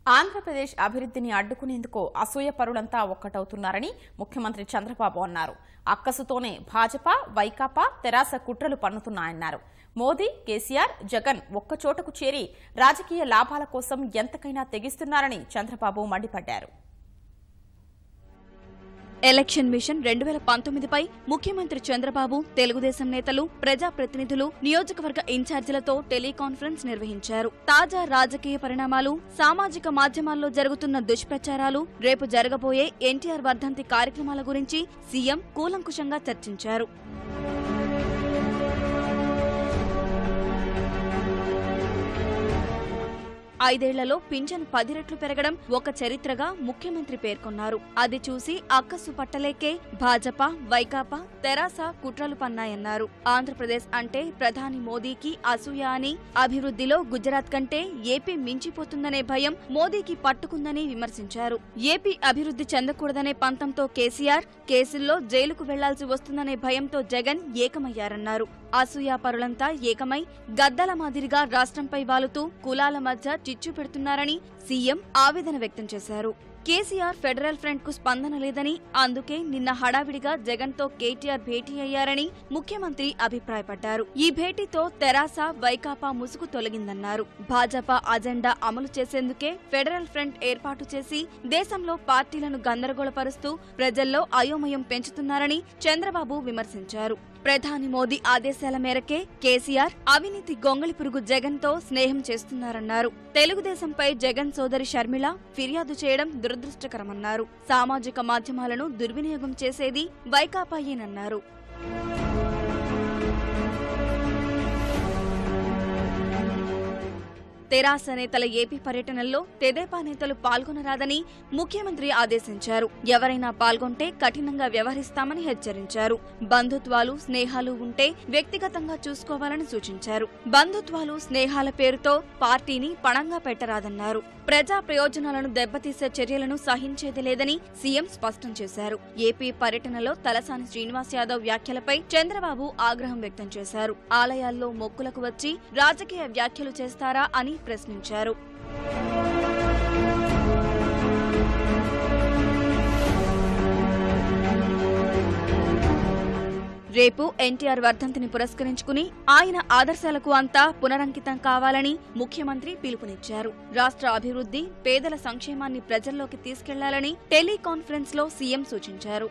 ఆంధ్రప్రదేశ్ అభివృద్ధిని అడ్డుకునేందుకు అసూయపరులంతా ఒక్కటవుతున్నారని ముఖ్యమంత్రి చంద్రబాబు అన్నారు. అక్కసుతోనే భాజపా, వైకాపా, తెరాస కుట్రలు పన్నుతున్నాయన్నారు. మోదీ, కేసీఆర్, జగన్ ఒక్కచోటకు చేరి రాజకీయ లాభాల కోసం ఎంతకైనా తెగిస్తున్నారని చంద్రబాబు మండిపడ్డారు. ఎలక్షన్ మిషన్ 2019పై ముఖ్యమంత్రి చంద్రబాబు, తెలుగుదేశం నేతలు, ప్రజాప్రతినిధులు, నియోజకవర్గ ఇన్ఛార్జీలతో టెలికాన్ఫరెన్స్ నిర్వహించారు. తాజా రాజకీయ పరిణామాలు, సామాజిక మాధ్యమాల్లో జరుగుతున్న దుష్ప్రచారాలు, రేపు జరగబోయే ఎన్టీఆర్ వర్ధంతి కార్యక్రమాల గురించి సీఎం కూలంకుషంగా చర్చించారు. 5 ఏళ్లలో పింఛను 10 రెట్లు పెరగడం ఒక చరిత్రగా ముఖ్యమంత్రి పేర్కొన్నారు. అది చూసి అక్కసు పట్టలేకే భాజపా, వైకాపా, తెరాస కుట్రలు పన్నాయన్నారు. ఆంధ్రప్రదేశ్ అంటే ప్రధాని మోదీకి అసూయ అని, అభివృద్ధిలో గుజరాత్ కంటే ఏపీ మించిపోతుందనే భయం మోదీకి పట్టుకుందని విమర్శించారు. ఏపీ అభివృద్ధి చెందకూడదనే పంతంతో కేసీఆర్, కేసుల్లో జైలుకు వెళ్లాల్సి వస్తుందనే భయంతో జగన్ ఏకమయ్యారన్నారు. అసూయాపరులంతా ఏకమై గద్దల మాదిరిగా రాష్ట్రంపై వాలుతూ కులాల మధ్య చిచ్చు పెడుతున్నారని సీఎం ఆవేదన వ్యక్తం చేశారు. కేసీఆర్ ఫెడరల్ ఫ్రంట్ కు స్పందన లేదని, అందుకే నిన్న హడావిడిగా జగన్ తో కేటీఆర్ భేటీ అయ్యారని ముఖ్యమంత్రి అభిప్రాయపడ్డారు. ఈ భేటీతో తెరాస, వైకాపా ముసుగు తొలగిందన్నారు. భాజపా అజెండా అమలు చేసేందుకే ఫెడరల్ ఫ్రంట్ ఏర్పాటు చేసి దేశంలో పార్టీలను గందరగోళపరుస్తూ ప్రజల్లో అయోమయం పెంచుతున్నారని చంద్రబాబు విమర్శించారు. ప్రధాని మోదీ ఆదేశాల మేరకే కేసీఆర్ అవినీతి గొంగళి పురుగు జగన్ తో స్నేహం చేస్తున్నారన్నారు. తెలుగుదేశంపై జగన్ సోదరి షర్మిల ఫిర్యాదు చేయడం దురదృష్టకరమన్నారు. సామాజిక మాధ్యమాలను దుర్వినియోగం చేసేది వైకాపాయేనన్నారు. తెరాస నేతల ఏపీ పర్యటనల్లో తెదేపా నేతలు పాల్గొనరాదని ముఖ్యమంత్రి ఆదేశించారు. ఎవరైనా పాల్గొంటే కఠినంగా వ్యవహరిస్తామని హెచ్చరించారు. బంధుత్వాలు, స్నేహాలు ఉంటే వ్యక్తిగతంగా చూసుకోవాలని సూచించారు. బంధుత్వాలు, స్నేహాల పేరుతో పార్టీని పణంగా పెట్టరాదన్నారు. ప్రజా ప్రయోజనాలను దెబ్బతీసే చర్యలను సహించేది లేదని సీఎం స్పష్టం చేశారు. ఏపీ పర్యటనలో తలసాని శ్రీనివాస్ యాదవ్ వ్యాఖ్యలపై చంద్రబాబు ఆగ్రహం వ్యక్తం చేశారు. ఆలయాల్లో మొక్కులకు వచ్చి రాజకీయ వ్యాఖ్యలు చేస్తారా అని ప్రశ్నించారు. రేపు ఎన్టీఆర్ వర్ధంతిని పురస్కరించుకుని ఆయన ఆదర్శాలకు అంతా పునరంకితం కావాలని ముఖ్యమంత్రి పిలుపునిచ్చారు. రాష్ట్ర అభివృద్ధి, పేదల సంక్షేమాన్ని ప్రజల్లోకి తీసుకెళ్లాలని టెలికాన్ఫరెన్స్ లో సీఎం సూచించారు.